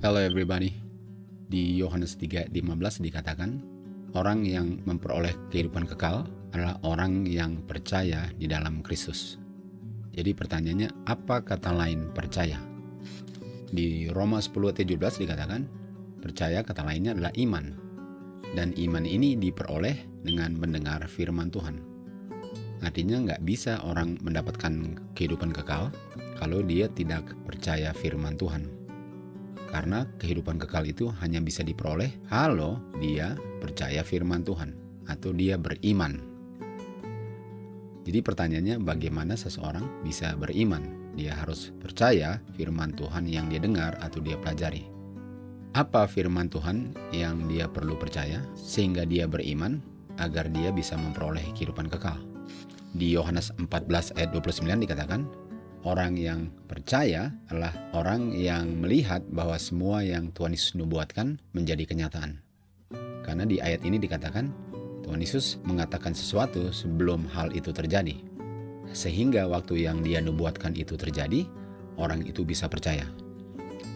Hello everybody. Di Yohanes 3:15 dikatakan, orang yang memperoleh kehidupan kekal adalah orang yang percaya di dalam Kristus. Jadi pertanyaannya, apa kata lain percaya? Di Roma 10:17 dikatakan, percaya kata lainnya adalah iman. Dan iman ini diperoleh dengan mendengar firman Tuhan. Artinya nggak bisa orang mendapatkan kehidupan kekal kalau dia tidak percaya firman Tuhan. Karena kehidupan kekal itu hanya bisa diperoleh kalau dia percaya firman Tuhan atau dia beriman. Jadi pertanyaannya, bagaimana seseorang bisa beriman? Dia harus percaya firman Tuhan yang dia dengar atau dia pelajari. Apa firman Tuhan yang dia perlu percaya sehingga dia beriman agar dia bisa memperoleh kehidupan kekal? Di Yohanes 14:29 dikatakan, orang yang percaya adalah orang yang melihat bahwa semua yang Tuhan Yesus nubuatkan menjadi kenyataan. Karena di ayat ini dikatakan, Tuhan Yesus mengatakan sesuatu sebelum hal itu terjadi. Sehingga waktu yang dia nubuatkan itu terjadi, orang itu bisa percaya.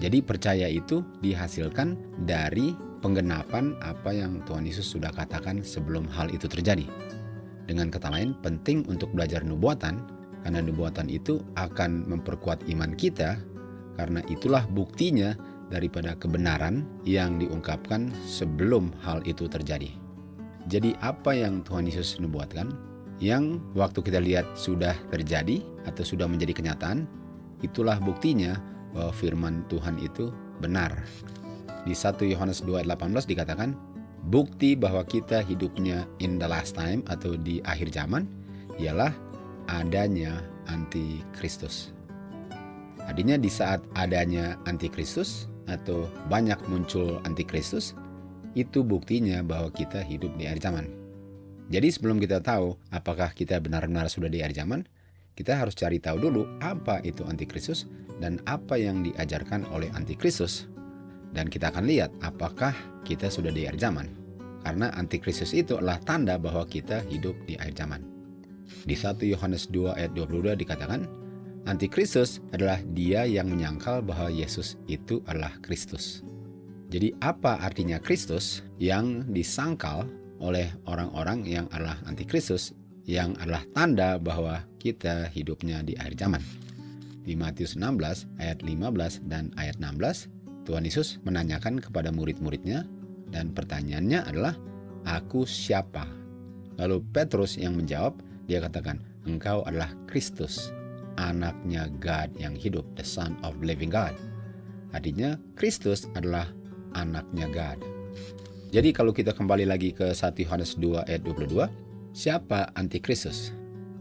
Jadi percaya itu dihasilkan dari penggenapan apa yang Tuhan Yesus sudah katakan sebelum hal itu terjadi. Dengan kata lain, penting untuk belajar nubuatan, karena nubuatan itu akan memperkuat iman kita, karena itulah buktinya daripada kebenaran yang diungkapkan sebelum hal itu terjadi. Jadi apa yang Tuhan Yesus nubuatkan, yang waktu kita lihat sudah terjadi atau sudah menjadi kenyataan, itulah buktinya bahwa firman Tuhan itu benar. Di 1 Yohanes 2:18 dikatakan, bukti bahwa kita hidupnya in the last time atau di akhir zaman ialah adanya antikristus. Artinya di saat adanya antikristus atau banyak muncul antikristus, itu buktinya bahwa kita hidup di akhir zaman. Jadi sebelum kita tahu apakah kita benar-benar sudah di akhir zaman, kita harus cari tahu dulu apa itu antikristus dan apa yang diajarkan oleh antikristus. Dan kita akan lihat apakah kita sudah di akhir zaman. Karena antikristus itu adalah tanda bahwa kita hidup di akhir zaman. Di 1 Yohanes 2:22 dikatakan, antikristus adalah dia yang menyangkal bahwa Yesus itu adalah Kristus. Jadi apa artinya Kristus? Yang disangkal oleh orang-orang yang adalah antikristus, yang adalah tanda bahwa kita hidupnya di akhir zaman. Di Matius 16 ayat 15 dan ayat 16, Tuhan Yesus menanyakan kepada murid-muridnya, dan pertanyaannya adalah, aku siapa? Lalu Petrus yang menjawab, dia katakan, engkau adalah Kristus, anaknya God yang hidup, the Son of Living God. Artinya Kristus adalah anaknya God. Jadi kalau kita kembali lagi ke 1 Yohanes 2:22, siapa antikristus?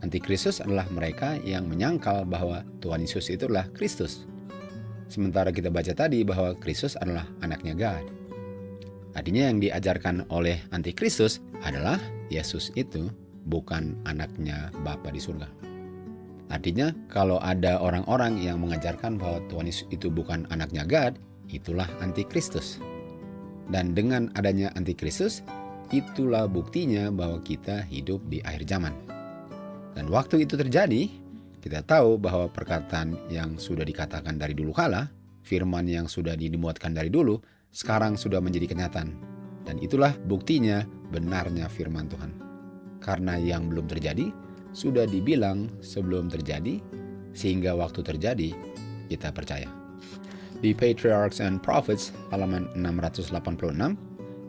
Antikristus adalah mereka yang menyangkal bahwa Tuhan Yesus itu adalah Kristus. Sementara kita baca tadi bahwa Kristus adalah anaknya God. Artinya yang diajarkan oleh antikristus adalah Yesus itu bukan anaknya Bapa di surga. Artinya kalau ada orang-orang yang mengajarkan bahwa Tuhan Yesus itu bukan anaknya God, itulah antikristus. Dan dengan adanya antikristus, itulah buktinya bahwa kita hidup di akhir zaman. Dan waktu itu terjadi, kita tahu bahwa perkataan yang sudah dikatakan dari dulu kala, firman yang sudah dinubuatkan dari dulu, sekarang sudah menjadi kenyataan. Dan itulah buktinya benarnya firman Tuhan. Karena yang belum terjadi, sudah dibilang sebelum terjadi, sehingga waktu terjadi, kita percaya. Di Patriarchs and Prophets halaman 686,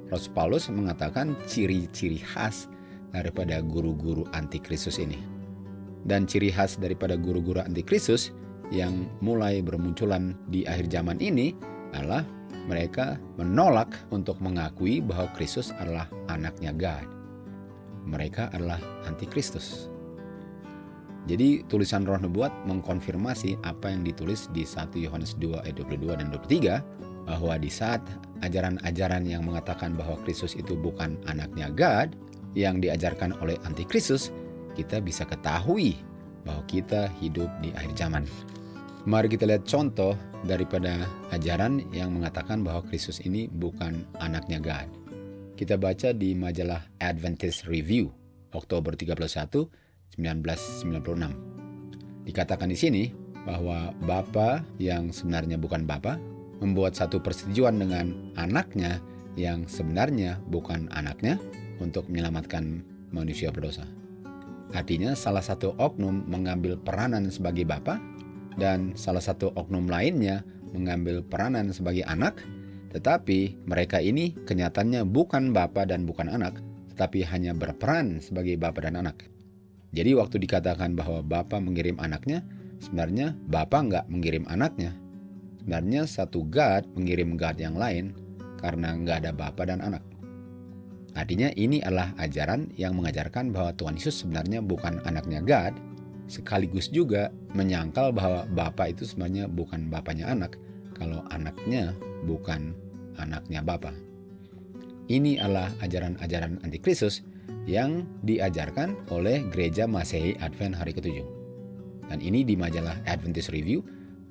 Rasul Paulus mengatakan ciri-ciri khas daripada guru-guru antikristus ini. Dan ciri khas daripada guru-guru antikristus yang mulai bermunculan di akhir zaman ini adalah mereka menolak untuk mengakui bahwa Kristus adalah anaknya God. Mereka adalah antikristus. Jadi tulisan Roh Nubuat mengkonfirmasi apa yang ditulis di 1 Yohanes 2:22 dan 23, bahwa di saat ajaran-ajaran yang mengatakan bahwa Kristus itu bukan anaknya God yang diajarkan oleh antikristus, kita bisa ketahui bahwa kita hidup di akhir zaman. Mari kita lihat contoh daripada ajaran yang mengatakan bahwa Kristus ini bukan anaknya God. Kita baca di majalah Adventist Review, Oktober 31, 1996. Dikatakan di sini bahwa Bapa yang sebenarnya bukan Bapa membuat satu persetujuan dengan anaknya yang sebenarnya bukan anaknya untuk menyelamatkan manusia berdosa. Artinya salah satu oknum mengambil peranan sebagai bapa dan salah satu oknum lainnya mengambil peranan sebagai anak, tetapi mereka ini kenyataannya bukan bapa dan bukan anak, tetapi hanya berperan sebagai bapa dan anak. Jadi waktu dikatakan bahwa bapa mengirim anaknya, sebenarnya bapa nggak mengirim anaknya. Sebenarnya satu God mengirim God yang lain karena nggak ada bapa dan anak. Artinya ini adalah ajaran yang mengajarkan bahwa Tuhan Yesus sebenarnya bukan anaknya God, sekaligus juga menyangkal bahwa bapa itu sebenarnya bukan bapanya anak, kalau anaknya bukan anaknya bapa. Ini adalah ajaran-ajaran antikristus yang diajarkan oleh Gereja Masehi Advent hari ke-7. Dan ini di majalah Adventist Review,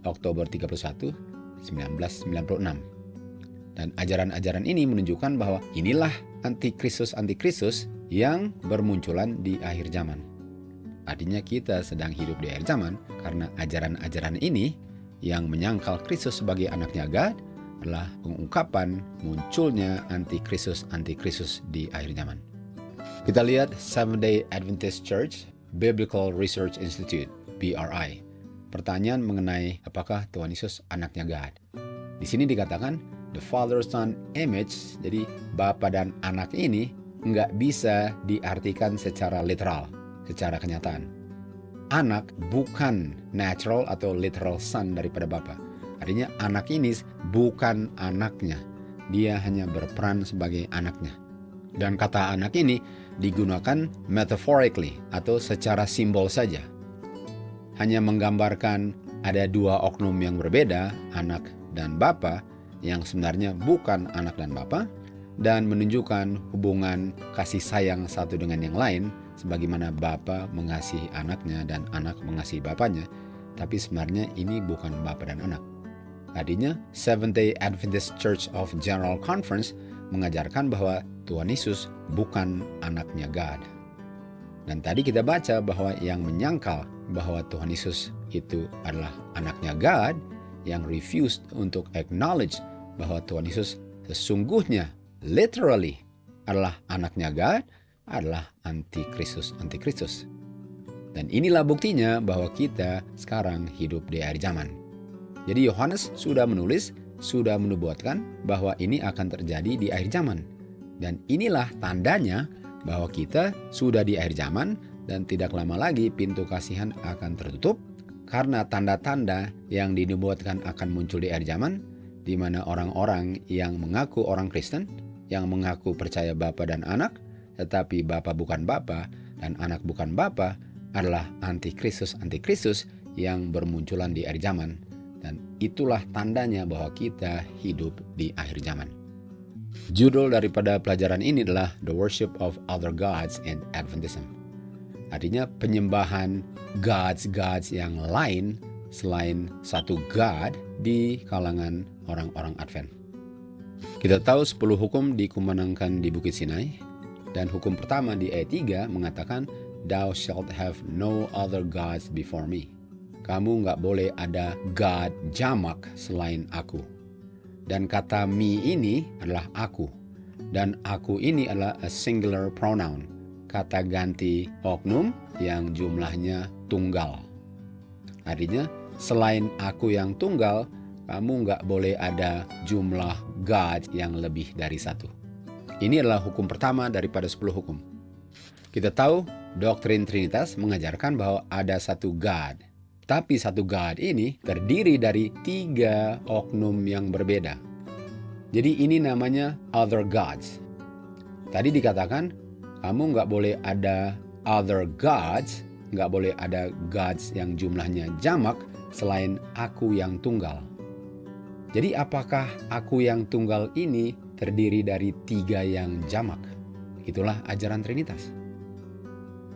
Oktober 31, 1996. Dan ajaran-ajaran ini menunjukkan bahwa inilah antikristus-antikristus yang bermunculan di akhir zaman. Artinya kita sedang hidup di akhir zaman karena ajaran-ajaran ini yang menyangkal Kristus sebagai anaknya God adalah pengungkapan munculnya antikristus-antikristus di akhir zaman. Kita lihat Seventh-day Adventist Church Biblical Research Institute, BRI. Pertanyaan mengenai apakah Tuhan Yesus anaknya God. Di sini dikatakan the Father-Son image, jadi Bapa dan anak ini nggak bisa diartikan secara literal, secara kenyataan. Anak bukan natural atau literal son daripada Bapa. Artinya anak ini bukan anaknya, dia hanya berperan sebagai anaknya. Dan kata anak ini digunakan metaphorically atau secara simbol saja. Hanya menggambarkan ada dua oknum yang berbeda, anak dan bapa, yang sebenarnya bukan anak dan bapa, dan menunjukkan hubungan kasih sayang satu dengan yang lain, sebagaimana bapa mengasihi anaknya dan anak mengasihi bapanya, tapi sebenarnya ini bukan bapa dan anak. Artinya, Seventh-day Adventist Church of General Conference mengajarkan bahwa Tuhan Yesus bukan anaknya God. Dan tadi kita baca bahwa yang menyangkal bahwa Tuhan Yesus itu adalah anaknya God, yang refused untuk acknowledge bahwa Tuhan Yesus sesungguhnya, literally, adalah anaknya God, adalah antikristus-antikristus. Dan inilah buktinya bahwa kita sekarang hidup di akhir zaman. Jadi Yohanes sudah menulis, sudah menubuatkan bahwa ini akan terjadi di akhir zaman. Dan inilah tandanya bahwa kita sudah di akhir zaman dan tidak lama lagi pintu kasihan akan tertutup karena tanda-tanda yang dinubuatkan akan muncul di akhir zaman, di mana orang-orang yang mengaku orang Kristen, yang mengaku percaya Bapa dan anak, tetapi Bapa bukan Bapa dan anak bukan Bapa, adalah antikristus-antikristus yang bermunculan di akhir zaman. Dan itulah tandanya bahwa kita hidup di akhir zaman. Judul daripada pelajaran ini adalah The Worship of Other Gods in Adventism. Artinya penyembahan gods yang lain selain satu God di kalangan orang-orang Advent. Kita tahu 10 hukum dikumandangkan di Bukit Sinai, dan hukum pertama di ayat 3 mengatakan, Thou shalt have no other gods before me. Kamu nggak boleh ada God jamak selain aku. Dan kata me ini adalah aku. Dan aku ini adalah a singular pronoun. Kata ganti oknum yang jumlahnya tunggal. Artinya, selain aku yang tunggal, kamu nggak boleh ada jumlah God yang lebih dari satu. Ini adalah hukum pertama daripada 10 hukum. Kita tahu, doktrin Trinitas mengajarkan bahwa ada satu God. Tapi satu God ini terdiri dari 3 oknum yang berbeda. Jadi ini namanya other gods. Tadi dikatakan, kamu nggak boleh ada other gods, nggak boleh ada gods yang jumlahnya jamak selain aku yang tunggal. Jadi apakah aku yang tunggal ini terdiri dari 3 yang jamak? Itulah ajaran Trinitas.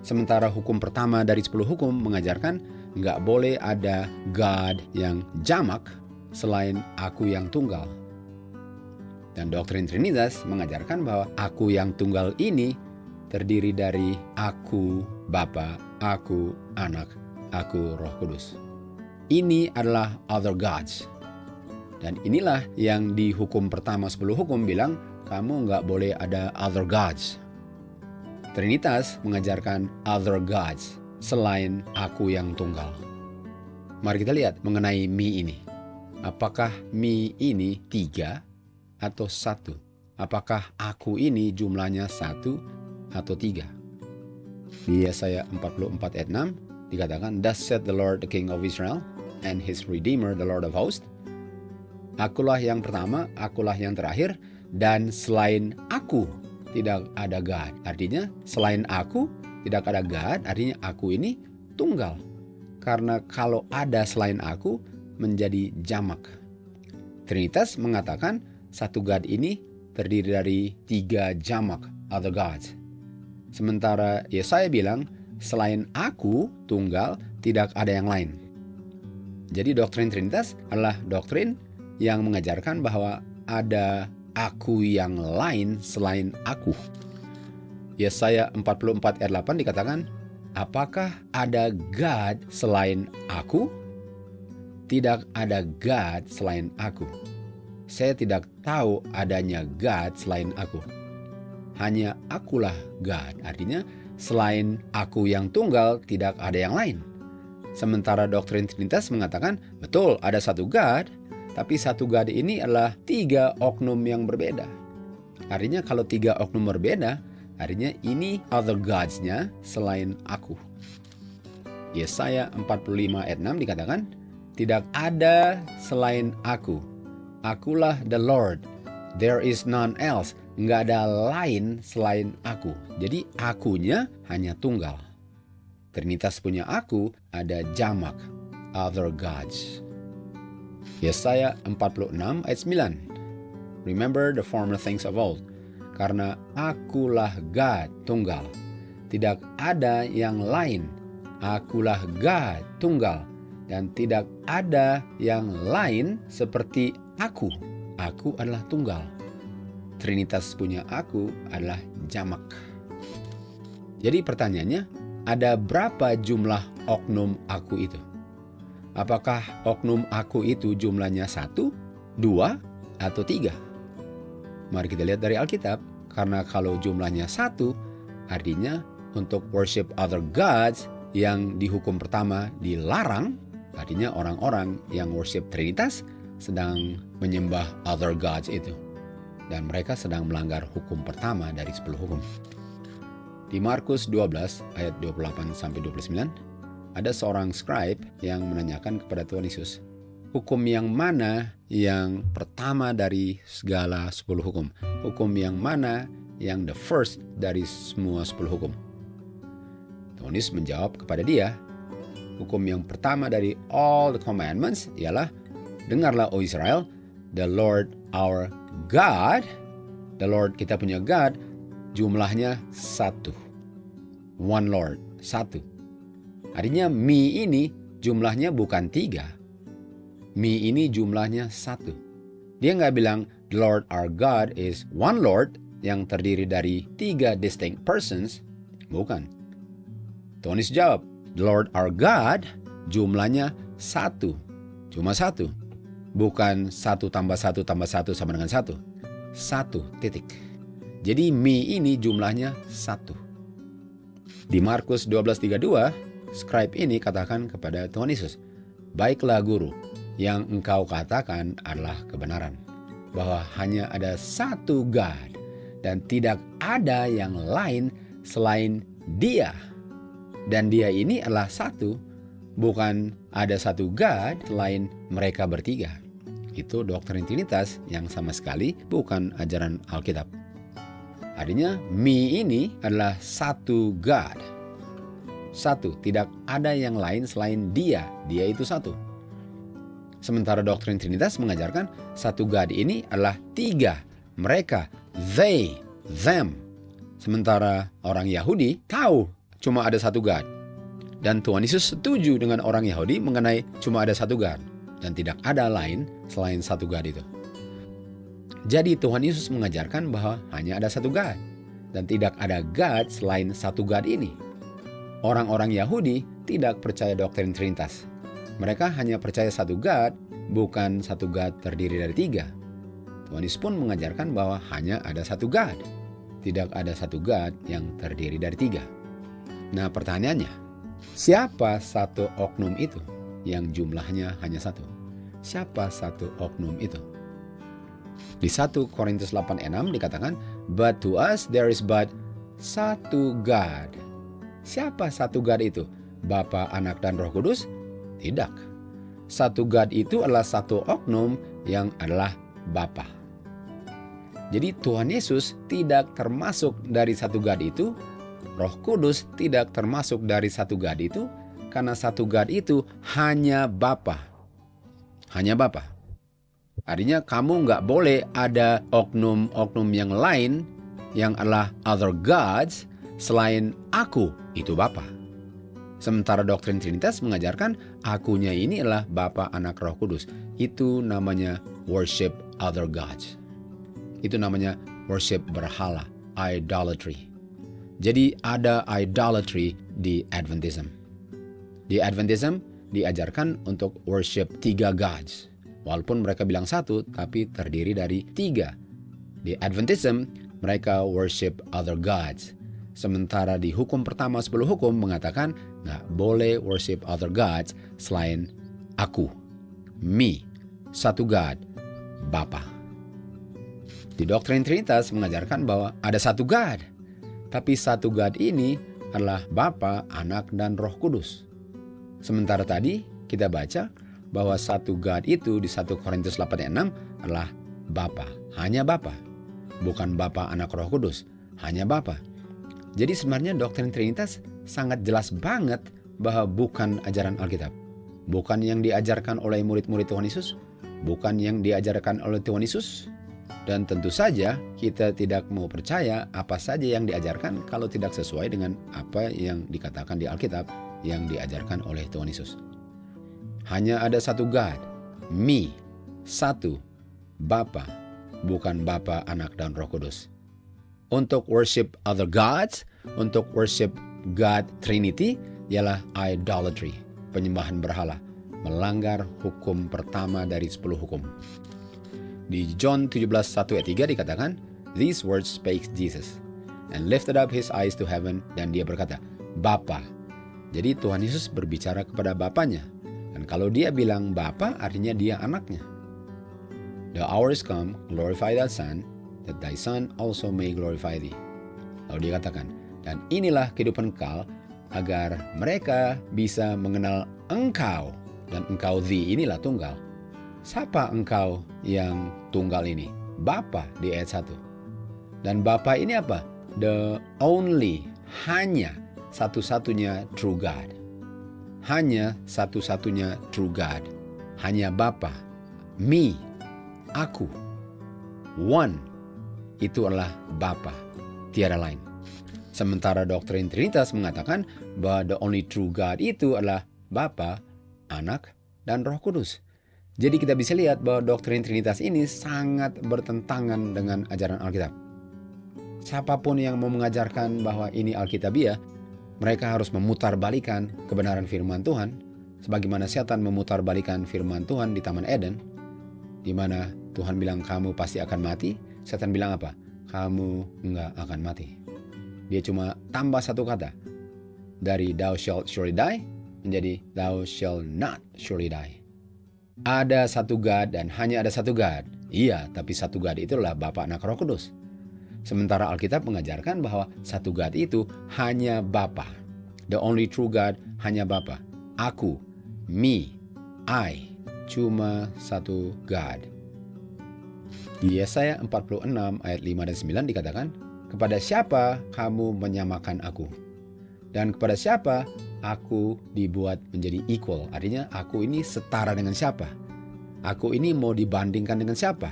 Sementara hukum pertama dari 10 hukum mengajarkan nggak boleh ada God yang jamak selain aku yang tunggal. Dan doktrin Trinitas mengajarkan bahwa aku yang tunggal ini terdiri dari aku Bapa, aku Anak, aku Roh Kudus. Ini adalah other gods. Dan inilah yang di hukum pertama 10 hukum bilang, kamu nggak boleh ada other gods. Trinitas mengajarkan other gods selain aku yang tunggal. Mari kita lihat mengenai mie ini. Apakah mie ini 3 atau 1? Apakah aku ini jumlahnya 1 atau 3? Di Yesaya 44 ayat 6 dikatakan, Thus said the Lord, the King of Israel, and his Redeemer, the Lord of hosts. Akulah yang pertama, akulah yang terakhir, dan selain aku tidak ada God. Artinya selain aku tidak ada God, artinya aku ini tunggal. Karena kalau ada selain aku menjadi jamak. Trinitas mengatakan satu God ini terdiri dari 3 jamak, other gods. Sementara Yesaya bilang selain aku tunggal tidak ada yang lain. Jadi doktrin Trinitas adalah doktrin yang mengajarkan bahwa ada aku yang lain selain aku. Yesaya 44 ayat 8 dikatakan, apakah ada God selain aku? Tidak ada God selain aku. Saya tidak tahu adanya God selain aku. Hanya akulah God. Artinya selain aku yang tunggal tidak ada yang lain. Sementara doktrin Trinitas mengatakan, betul ada satu God, tapi satu God ini adalah 3 oknum yang berbeda. Artinya kalau 3 oknum berbeda, artinya ini other gods-nya selain aku. Yesaya 45 ayat 6 dikatakan, tidak ada selain aku. Akulah the Lord. There is none else. Nggak ada lain selain aku. Jadi akunya hanya tunggal. Trinitas punya aku ada jamak, other gods. Yesaya 46 ayat 9. Remember the former things of old. Karena akulah God tunggal. Tidak ada yang lain. Akulah God tunggal. Dan tidak ada yang lain seperti aku. Aku adalah tunggal. Trinitas punya aku adalah jamak. Jadi pertanyaannya, ada berapa jumlah oknum aku itu? Apakah oknum aku itu jumlahnya 1, 2, atau 3? Mari kita lihat dari Alkitab. Karena kalau jumlahnya 1, artinya untuk worship other gods yang di hukum pertama dilarang. Artinya orang-orang yang worship Trinitas sedang menyembah other gods itu. Dan mereka sedang melanggar hukum pertama dari 10 hukum. Di Markus 12 ayat 28-29, ada seorang scribe yang menanyakan kepada Tuhan Yesus, hukum yang mana yang pertama dari segala 10 hukum? Hukum yang mana yang the first dari semua 10 hukum? Tuhan Yesus menjawab kepada dia, hukum yang pertama dari all the commandments ialah, dengarlah O Israel, the Lord our God, the Lord kita punya God, jumlahnya 1. One Lord, 1. Artinya mie ini jumlahnya bukan 3. Mie ini jumlahnya 1. Dia nggak bilang the Lord our God is one Lord yang terdiri dari 3 distinct persons. Bukan. Tuhan Yesus jawab, the Lord our God jumlahnya 1. Cuma 1. Bukan 1 tambah 1 tambah 1 sama dengan 1. 1 titik. Jadi mie ini jumlahnya 1. Di Markus 12:32, scribe ini katakan kepada Tuhan Yesus, baiklah guru, yang engkau katakan adalah kebenaran, bahwa hanya ada satu God dan tidak ada yang lain selain Dia. Dan Dia ini adalah satu, bukan ada satu God selain mereka bertiga. Itu doktrin Trinitas yang sama sekali bukan ajaran Alkitab. Artinya mie ini adalah satu God. Satu, tidak ada yang lain selain Dia. Dia itu satu. Sementara doktrin Trinitas mengajarkan satu God ini adalah 3. Mereka, they, them. Sementara orang Yahudi tahu cuma ada satu God. Dan Tuhan Yesus setuju dengan orang Yahudi mengenai cuma ada satu God. Dan tidak ada lain selain satu God itu. Jadi Tuhan Yesus mengajarkan bahwa hanya ada satu God. Dan tidak ada God selain satu God ini. Orang-orang Yahudi tidak percaya doktrin Trinitas. Mereka hanya percaya satu God, bukan satu God terdiri dari tiga. Tuhan Yesus pun mengajarkan bahwa hanya ada satu God. Tidak ada satu God yang terdiri dari tiga. Nah, pertanyaannya, siapa satu oknum itu yang jumlahnya hanya satu? Siapa satu oknum itu? Di 1 Korintus 8:6 dikatakan, "But to us there is but satu God." Siapa satu God itu? Bapa, Anak, dan Roh Kudus? Tidak. Satu God itu adalah satu oknum yang adalah Bapa. Jadi Tuhan Yesus tidak termasuk dari satu God itu, Roh Kudus tidak termasuk dari satu God itu, karena satu God itu hanya Bapa. Hanya Bapa. Artinya kamu nggak boleh ada oknum-oknum yang lain yang adalah other gods selain aku, itu Bapa. Sementara doktrin Trinitas mengajarkan akunya ini adalah Bapa, Anak, Roh Kudus. Itu namanya worship other gods. Itu namanya worship berhala, idolatry. Jadi ada idolatry di Adventism. Di Adventism diajarkan untuk worship tiga gods. Walaupun mereka bilang satu, tapi terdiri dari tiga. Di Adventism, mereka worship other gods. Sementara di hukum pertama 10 hukum mengatakan nggak boleh worship other gods selain aku, me, satu God, Bapa. Di doktrin Trinitas mengajarkan bahwa ada satu God, tapi satu God ini adalah Bapa, Anak, dan Roh Kudus. Sementara tadi kita baca bahwa satu God itu di 1 Korintus 8:6 adalah Bapa, hanya Bapa. Bukan Bapa, Anak, Roh Kudus, hanya Bapa. Jadi sebenarnya doktrin Trinitas sangat jelas banget bahwa bukan ajaran Alkitab. Bukan yang diajarkan oleh murid-murid Tuhan Yesus, bukan yang diajarkan oleh Tuhan Yesus. Dan tentu saja kita tidak mau percaya apa saja yang diajarkan kalau tidak sesuai dengan apa yang dikatakan di Alkitab yang diajarkan oleh Tuhan Yesus. Hanya ada satu God, me, satu, Bapa, bukan Bapa, Anak, dan Roh Kudus. Untuk worship other gods, untuk worship God Trinity, ialah idolatry, penyembahan berhala, melanggar hukum pertama dari 10 hukum. Di John 17:1-3 dikatakan, "These words spake Jesus, and lifted up his eyes to heaven," dan dia berkata, Bapa. Jadi Tuhan Yesus berbicara kepada Bapanya. Dan kalau dia bilang Bapa, artinya dia anaknya. "The hour is come, glorify thy Son, that thy Son also may glorify thee." Lalu dia katakan, "Dan inilah kehidupan kekal, agar mereka bisa mengenal engkau." Dan engkau thee inilah tunggal. Siapa engkau yang tunggal ini? Bapa di ayat 1. Dan Bapa ini apa? The only, hanya satu-satunya true God. Hanya satu-satunya true God. Hanya Bapa. Me, aku. One, itu adalah Bapa, tiada lain. Sementara doktrin Trinitas mengatakan bahwa the only true God itu adalah Bapa, Anak, dan Roh Kudus. Jadi kita bisa lihat bahwa doktrin Trinitas ini sangat bertentangan dengan ajaran Alkitab. Siapapun yang mau mengajarkan bahwa ini Alkitabiah, mereka harus memutarbalikan kebenaran firman Tuhan, sebagaimana setan memutarbalikan firman Tuhan di Taman Eden, di mana Tuhan bilang kamu pasti akan mati. Setan bilang apa? Kamu enggak akan mati. Dia cuma tambah satu kata. Dari thou shalt surely die menjadi thou shalt not surely die. Ada satu God dan hanya ada satu God. Iya, tapi satu God itu adalah Bapa, Anak, Roh Kudus. Sementara Alkitab mengajarkan bahwa satu God itu hanya Bapa. The only true God hanya Bapa. Aku, me, I, cuma satu God. Di Yesaya 46 ayat 5 dan 9 dikatakan, "Kepada siapa kamu menyamakan aku? Dan kepada siapa aku dibuat menjadi equal?" Artinya aku ini setara dengan siapa? Aku ini mau dibandingkan dengan siapa?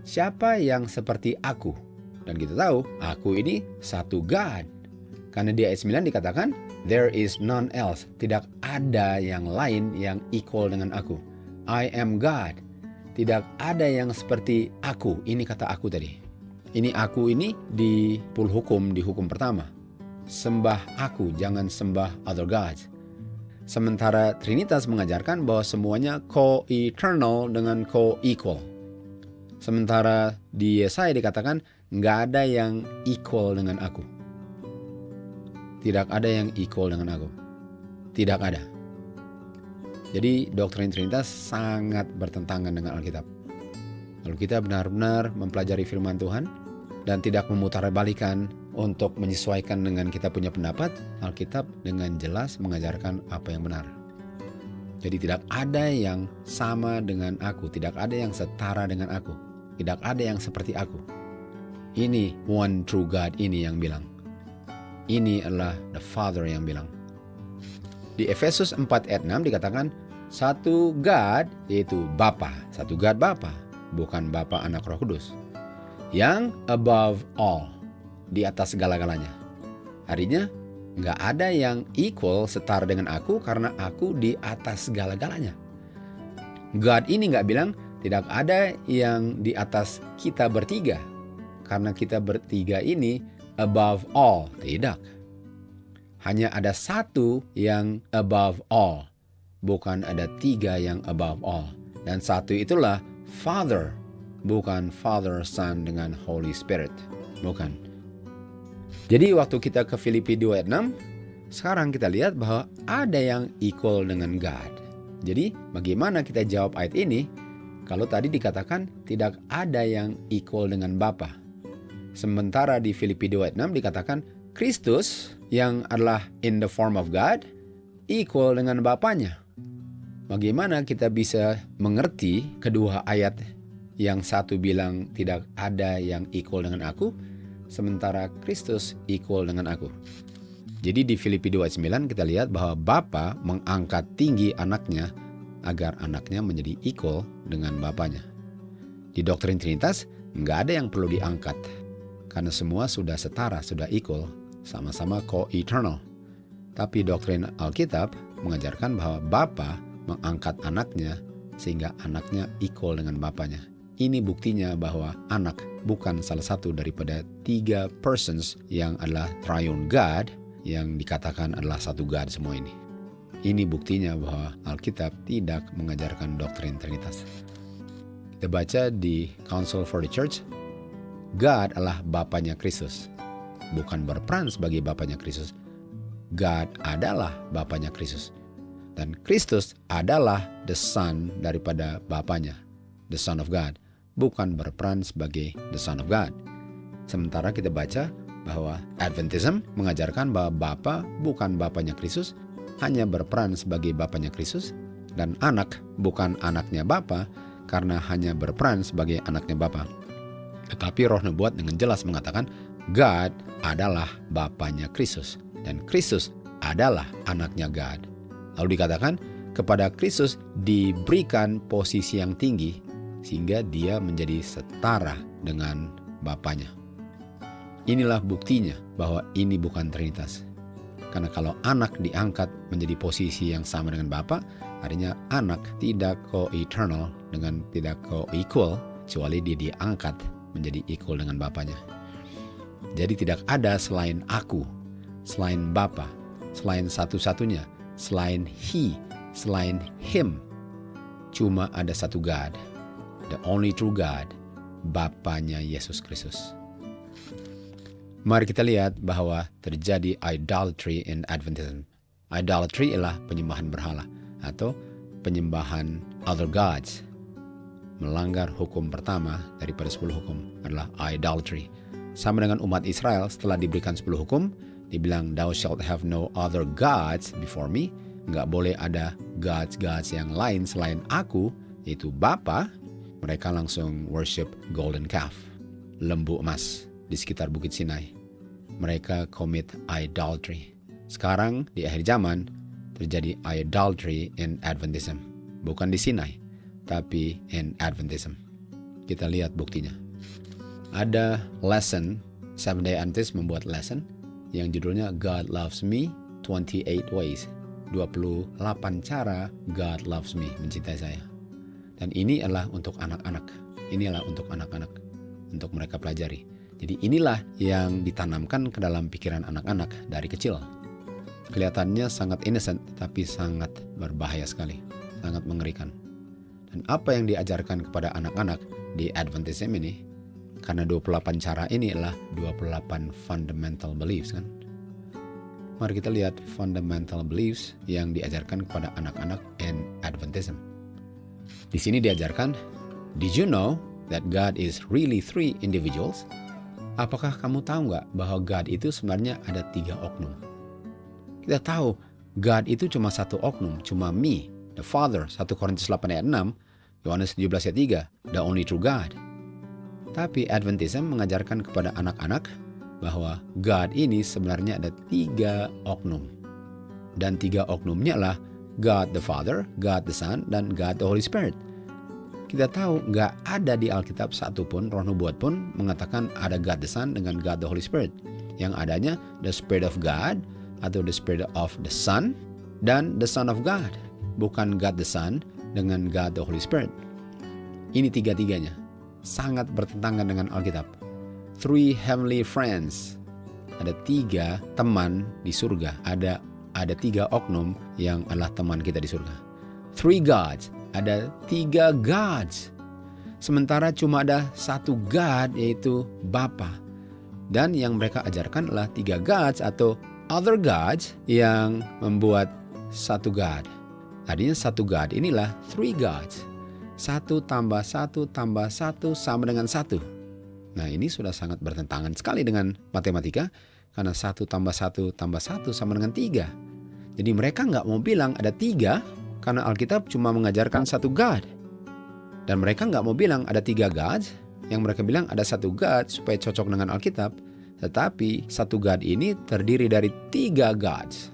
Siapa yang seperti aku? Dan kita tahu aku ini satu God. Karena di ayat 9 dikatakan, "There is none else." Tidak ada yang lain yang equal dengan aku. I am God. Tidak ada yang seperti aku. Ini kata aku tadi. Ini aku ini di 10 hukum, di hukum pertama. Sembah aku, jangan sembah other gods. Sementara Trinitas mengajarkan bahwa semuanya co-eternal dengan co-equal. Sementara di Yesaya dikatakan nggak ada yang equal dengan aku. Tidak ada yang equal dengan aku. Tidak ada. Jadi doktrin Trinitas sangat bertentangan dengan Alkitab. Kalau kita benar-benar mempelajari firman Tuhan dan tidak memutarbalikan untuk menyesuaikan dengan kita punya pendapat, Alkitab dengan jelas mengajarkan apa yang benar. Jadi tidak ada yang sama dengan aku, tidak ada yang setara dengan aku, tidak ada yang seperti aku. Ini one true God ini yang bilang. Ini adalah the Father yang bilang. Di Efesus 4 ayat 6 dikatakan, satu God yaitu Bapa, satu God Bapa, bukan Bapa Anak Roh Kudus. Yang above all, di atas segala-galanya. Artinya, nggak ada yang equal setara dengan aku karena aku di atas segala-galanya. God ini nggak bilang tidak ada yang di atas kita bertiga. Karena kita bertiga ini above all. Tidak. Hanya ada satu yang above all. Bukan ada tiga yang above all. Dan satu itulah Father. Bukan Father, Son dengan Holy Spirit. Bukan. Jadi waktu kita ke Filipi 2 ayat 6, sekarang kita lihat bahwa ada yang equal dengan God. Jadi bagaimana kita jawab ayat ini kalau tadi dikatakan tidak ada yang equal dengan Bapa. Sementara di Filipi 2 ayat 6 dikatakan Kristus yang adalah in the form of God equal dengan Bapanya. Bagaimana kita bisa mengerti kedua ayat yang satu bilang tidak ada yang equal dengan aku, sementara Kristus equal dengan aku. Jadi di Filipi 2:9 kita lihat bahwa Bapa mengangkat tinggi anaknya agar anaknya menjadi equal dengan Bapanya. Di doktrin Trinitas nggak ada yang perlu diangkat karena semua sudah setara, sudah equal, sama-sama co-eternal. Tapi doktrin Alkitab mengajarkan bahwa Bapa mengangkat anaknya sehingga anaknya equal dengan Bapanya. Ini buktinya bahwa anak bukan salah satu daripada tiga persons yang adalah triune God yang dikatakan adalah satu God semua ini. Ini buktinya bahwa Alkitab tidak mengajarkan doktrin Trinitas. Kita baca di Council for the Church, God adalah Bapanya Kristus. Bukan berperan sebagai Bapanya Kristus. God adalah Bapanya Kristus. Dan Kristus adalah the Son daripada Bapanya, the Son of God. Bukan berperan sebagai the Son of God. Sementara kita baca bahwa Adventism mengajarkan bahwa Bapa bukan Bapanya Kristus, hanya berperan sebagai Bapanya Kristus, dan anak bukan anaknya Bapa karena hanya berperan sebagai anaknya Bapa. Tetapi Roh Nubuat dengan jelas mengatakan God adalah Bapanya Kristus dan Kristus adalah anaknya God. Lalu dikatakan kepada Kristus diberikan posisi yang tinggi sehingga dia menjadi setara dengan Bapanya. Inilah buktinya bahwa ini bukan Trinitas. Karena kalau anak diangkat menjadi posisi yang sama dengan Bapa, artinya anak tidak co-eternal dengan tidak co-equal, kecuali dia diangkat menjadi equal dengan Bapanya. Jadi tidak ada selain aku, selain Bapa, selain satu-satunya, selain He, selain Him. Cuma ada satu God. The only true God, Bapanya Yesus Kristus. Mari kita lihat bahwa terjadi idolatry in Adventism. Idolatry ialah penyembahan berhala atau penyembahan other gods. Melanggar hukum pertama daripada 10 hukum adalah idolatry. Sama dengan umat Israel setelah diberikan 10 hukum, dibilang thou shalt have no other gods before me. Nggak boleh ada gods yang lain selain aku, yaitu Bapa. Mereka langsung worship golden calf, lembu emas di sekitar Bukit Sinai. Mereka commit idolatry. Sekarang di akhir zaman terjadi idolatry in Adventism. Bukan di Sinai, tapi in Adventism. Kita lihat buktinya. Ada lesson, Seventh Day Adventist membuat lesson yang judulnya God Loves Me 28 Ways. 28 cara God loves me, mencintai saya. Dan ini adalah untuk anak-anak. Inilah untuk anak-anak, untuk mereka pelajari. Jadi inilah yang ditanamkan ke dalam pikiran anak-anak dari kecil. Kelihatannya sangat innocent, tapi sangat berbahaya sekali, sangat mengerikan. Dan apa yang diajarkan kepada anak-anak di Adventism ini, karena 28 cara ini adalah 28 fundamental beliefs kan. Mari kita lihat fundamental beliefs yang diajarkan kepada anak-anak in Adventism. Di sini diajarkan, did you know that God is really 3 individuals? Apakah kamu tahu nggak bahwa God itu sebenarnya ada 3 oknum? Kita tahu God itu cuma satu oknum, cuma me, the Father, 1 Korintus 8 ayat 6, Yohanes 17 ayat 3, the only true God. Tapi Adventism mengajarkan kepada anak-anak bahwa God ini sebenarnya ada 3 oknum. Dan 3 oknumnya adalah God the Father, God the Son, dan God the Holy Spirit. Kita tahu nggak ada di Alkitab satupun, roh nubuat pun mengatakan ada God the Son dengan God the Holy Spirit. Yang adanya the Spirit of God atau the Spirit of the Son dan the Son of God. Bukan God the Son dengan God the Holy Spirit. Ini tiga-tiganya sangat bertentangan dengan Alkitab. 3 heavenly friends. Ada 3 teman di surga. Ada 3 oknum yang adalah teman kita di surga. 3 gods. Ada 3 gods. Sementara cuma ada 1 God, yaitu Bapa. Dan yang mereka ajarkan adalah 3 gods atau other gods yang membuat 1 God. Artinya 1 God inilah 3 gods. 1 tambah 1 tambah 1 sama dengan 1. Nah, ini sudah sangat bertentangan sekali dengan matematika, karena 1 tambah 1 tambah 1 sama dengan 3. Jadi mereka nggak mau bilang ada 3, karena Alkitab cuma mengajarkan 1 God. Dan mereka nggak mau bilang ada 3 gods, yang mereka bilang ada 1 God supaya cocok dengan Alkitab. Tetapi 1 God ini terdiri dari 3 gods.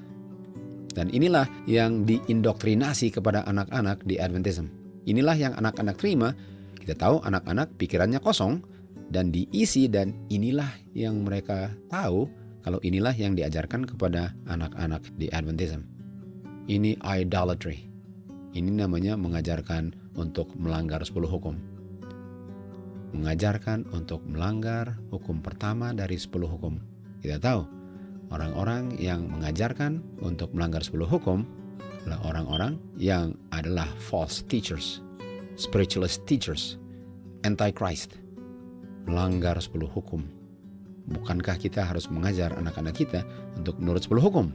Dan inilah yang diindoktrinasi kepada anak-anak di Adventism. Inilah yang anak-anak terima. Kita tahu anak-anak pikirannya kosong dan diisi, dan inilah yang mereka tahu kalau inilah yang diajarkan kepada anak-anak di Adventism. Ini idolatry. Ini namanya mengajarkan untuk melanggar 10 hukum. Mengajarkan untuk melanggar hukum pertama dari 10 hukum. Kita tahu, orang-orang yang mengajarkan untuk melanggar 10 hukum adalah orang-orang yang adalah false teachers, spiritualist teachers, anti-Christ, melanggar 10 hukum. Bukankah kita harus mengajar anak-anak kita untuk menurut 10 hukum?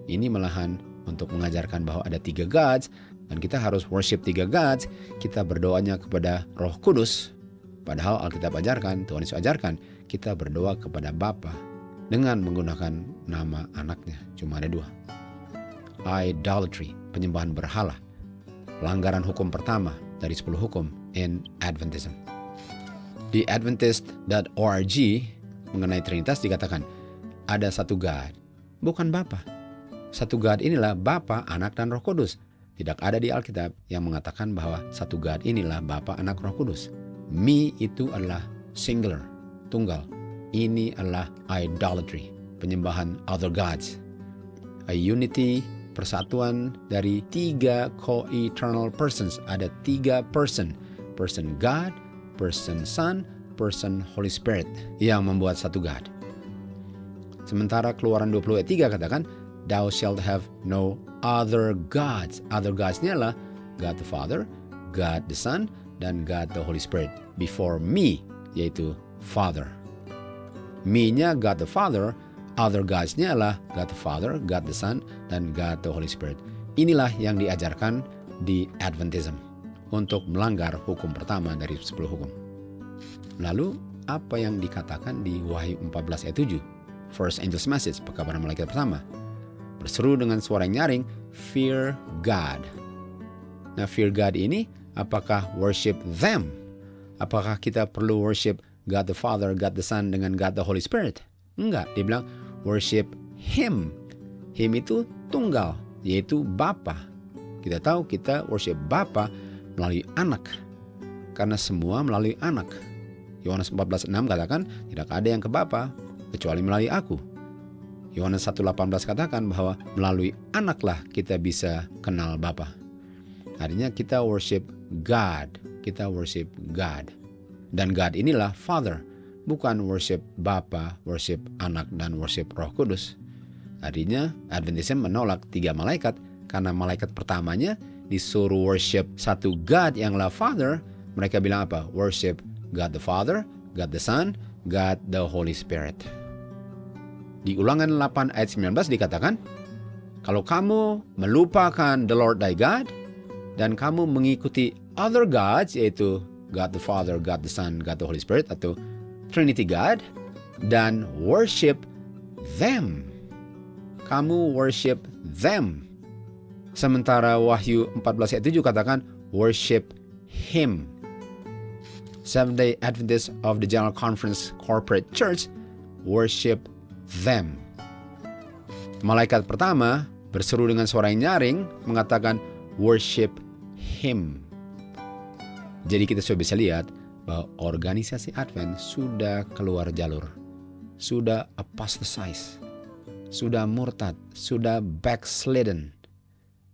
Ini malahan untuk mengajarkan bahwa ada 3 gods, dan kita harus worship 3 gods. Kita berdoanya kepada Roh Kudus. Padahal Alkitab ajarkan, Tuhan Yesus ajarkan, kita berdoa kepada Bapa dengan menggunakan nama anaknya. Cuma ada 2. Idolatry, penyembahan berhala. Pelanggaran hukum pertama dari 10 hukum in Adventism. Di adventist.org mengenai Trinitas dikatakan, ada 1 God, bukan Bapa. 1 God inilah Bapa, Anak, dan Roh Kudus. Tidak ada di Alkitab yang mengatakan bahwa 1 God inilah Bapa, Anak, Roh Kudus. Me itu adalah singular, tunggal. Ini adalah idolatry, penyembahan other gods. A unity, persatuan dari 3 co-eternal persons. Ada 3 person. Person God, person Son, person Holy Spirit yang membuat 1 God. Sementara Keluaran 20 ayat 3 katakan, thou shalt have no other gods. Other gods-nya adalah God the Father, God the Son, dan God the Holy Spirit before me, yaitu Father. Me-nya God the Father, other gods-nya adalah God the Father, God the Son, dan God the Holy Spirit. Inilah yang diajarkan di Adventism untuk melanggar hukum pertama dari 10 hukum. Lalu, apa yang dikatakan di Wahyu 14 ayat 7? First Angel's Message, pekabaran malaikat pertama. Berseru dengan suara yang nyaring, fear God. Nah, fear God ini, apakah worship them? Apakah kita perlu worship God the Father, God the Son, dengan God the Holy Spirit? Enggak, dia bilang worship Him. Him itu tunggal, yaitu Bapa. Kita tahu kita worship Bapa melalui anak. Karena semua melalui anak. Yohanes 14:6 katakan, tidak ada yang ke Bapa kecuali melalui aku. Yohanes 1:18 katakan bahwa melalui anaklah kita bisa kenal Bapa. Artinya kita worship God. Kita worship God. Dan God inilah Father. Bukan worship Bapa, worship Anak, dan worship Roh Kudus. Artinya Adventism menolak 3 malaikat karena malaikat pertamanya disuruh worship satu God yang adalah Father. Mereka bilang apa? Worship God the Father, God the Son, God the Holy Spirit. Di Ulangan 8 ayat 19 dikatakan, kalau kamu melupakan the Lord thy God dan kamu mengikuti other gods, yaitu God the Father, God the Son, God the Holy Spirit, atau Trinity God, dan worship them. Kamu worship them. Sementara Wahyu 14 ayat 7 katakan, worship Him. Seventh-day Adventist of the General Conference Corporate Church, worship them. Malaikat pertama berseru dengan suara yang nyaring mengatakan, worship Him. Jadi kita sudah bisa lihat bahwa organisasi Advent sudah keluar jalur, sudah apostatize, sudah murtad, sudah backslidden,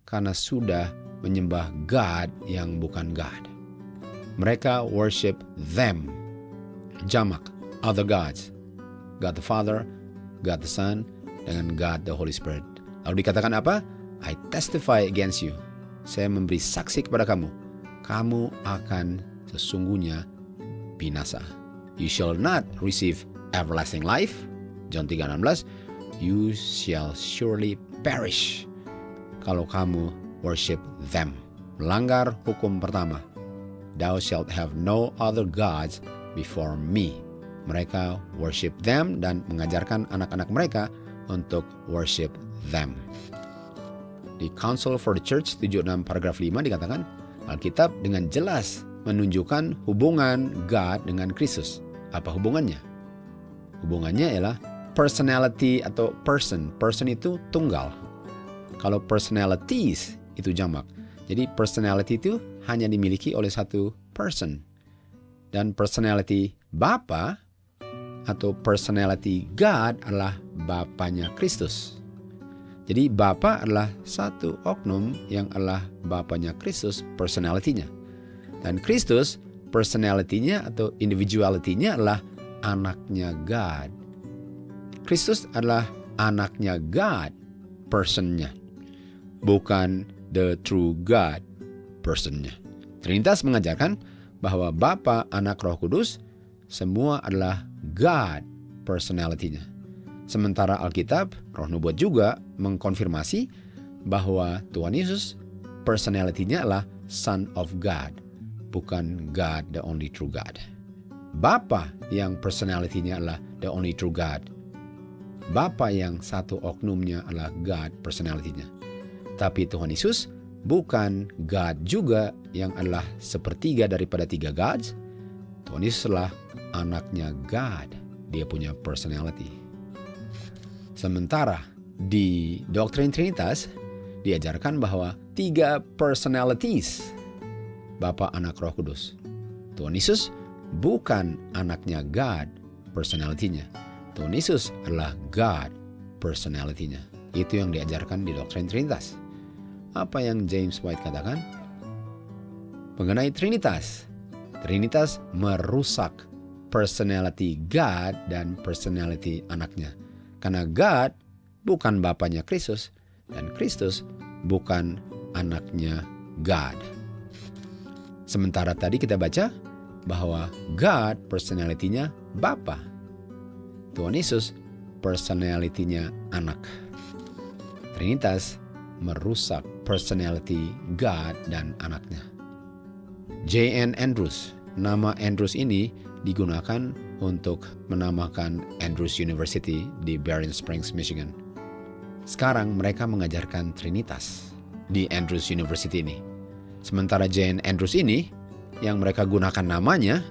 karena sudah menyembah God yang bukan God. Mereka worship them, jamak, other gods, God the Father, God the Son, dengan God the Holy Spirit. Lalu dikatakan apa? I testify against you. Saya memberi saksi kepada kamu. Kamu akan sesungguhnya binasa. You shall not receive everlasting life. John 3:16. You shall surely perish. Kalau kamu worship them. Melanggar hukum pertama. Thou shalt have no other gods before me. Mereka worship them dan mengajarkan anak-anak mereka untuk worship them. Di Council for the Church 76 paragraf 5 dikatakan, Alkitab dengan jelas menunjukkan hubungan God dengan Kristus. Apa hubungannya? Hubungannya ialah personality atau person. Person itu tunggal. Kalau personalities itu jamak. Jadi personality itu hanya dimiliki oleh satu person. Dan personality Bapa atau personality God adalah Bapanya Kristus. Jadi Bapa adalah satu oknum yang adalah Bapanya Kristus, personality-nya. Dan Kristus, personality-nya atau individuality-nya adalah anaknya God. Kristus adalah anaknya God, person-nya. Bukan the true God, person-nya. Trinitas mengajarkan bahwa Bapa, Anak, Roh Kudus semua adalah God, personality-nya. Sementara Alkitab, Roh Nubuat juga mengkonfirmasi bahwa Tuhan Yesus personality-nya adalah Son of God, bukan God, the only true God. Bapa yang personality-nya adalah the only true God. Bapa yang satu oknumnya adalah God, personality-nya. Tapi Tuhan Yesus bukan God juga yang adalah sepertiga daripada 3 gods. Tuhan Yesus adalah anaknya God. Dia punya personality. Sementara di doktrin Trinitas diajarkan bahwa 3 personalities, Bapa, Anak, Roh Kudus. Tuhan Yesus bukan anaknya God, personality-nya. Tuhan Yesus adalah God, personality-nya. Itu yang diajarkan di doktrin Trinitas. Apa yang James White katakan? Mengenai Trinitas. Trinitas merusak personality God dan personality anaknya. Karena God bukan Bapanya Kristus dan Kristus bukan anaknya God. Sementara tadi kita baca bahwa God personality-nya Bapa. Tuhan Yesus personality-nya anak. Trinitas merusak personality God dan anaknya. J.N. Andrews. Nama Andrews ini digunakan untuk menamakan Andrews University di Berrien Springs, Michigan. Sekarang mereka mengajarkan Trinitas di Andrews University ini. Sementara J.N. Andrews ini, yang mereka gunakan namanya,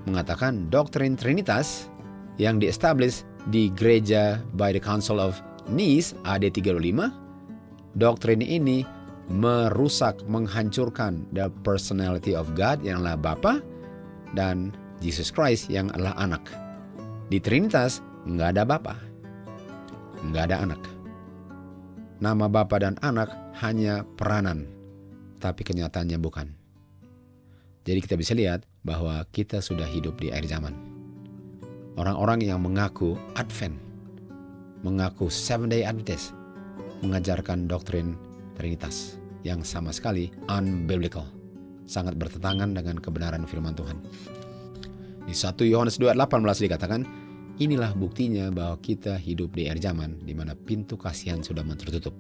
mengatakan doktrin Trinitas yang di-establish di gereja by the Council of Nice AD 325. Doktrin ini merusak, menghancurkan the personality of God yang adalah Bapa dan Jesus Christ yang adalah anak. Di Trinitas nggak ada Bapa, nggak ada anak. Nama Bapa dan anak hanya peranan, tapi kenyataannya bukan. Jadi kita bisa lihat bahwa kita sudah hidup di akhir zaman. Orang-orang yang mengaku Advent, mengaku Seventh-day Adventist mengajarkan doktrin Trinitas yang sama sekali unbiblical, sangat bertentangan dengan kebenaran firman Tuhan. Di 1 Yohanes 2:18 dikatakan, inilah buktinya bahwa kita hidup di akhir zaman di mana pintu kasihan sudah tertutup.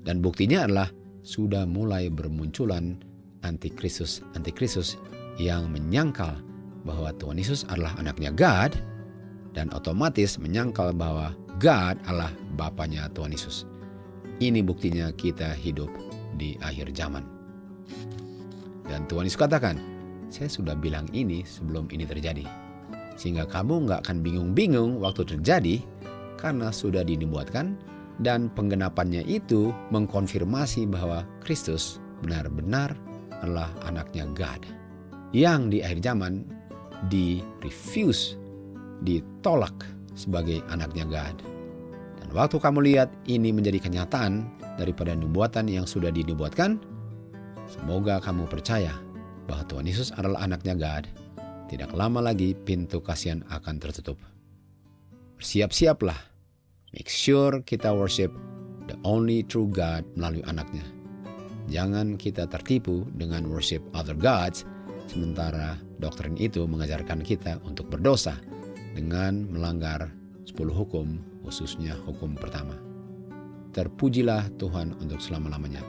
Dan buktinya adalah sudah mulai bermunculan antikristus yang menyangkal bahwa Tuhan Yesus adalah anaknya God dan otomatis menyangkal bahwa God adalah Bapanya Tuhan Yesus. Ini buktinya kita hidup di akhir zaman. Dan Tuhan Yesus katakan, saya sudah bilang ini sebelum ini terjadi. Sehingga kamu nggak akan bingung-bingung waktu terjadi karena sudah dinubuatkan dan penggenapannya itu mengkonfirmasi bahwa Kristus benar-benar adalah anaknya God. Yang di akhir zaman ditolak sebagai anaknya God. Dan waktu kamu lihat ini menjadi kenyataan daripada nubuatan yang sudah dinubuatkan, semoga kamu percaya bahwa Tuhan Yesus adalah anaknya God. Tidak lama lagi pintu kasihan akan tertutup. Bersiap-siaplah. Make sure kita worship the only true God melalui anaknya. Jangan kita tertipu dengan worship other gods, sementara doktrin itu mengajarkan kita untuk berdosa dengan melanggar 10 hukum, khususnya hukum pertama. Terpujilah Tuhan untuk selama-lamanya.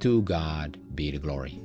To God be the glory.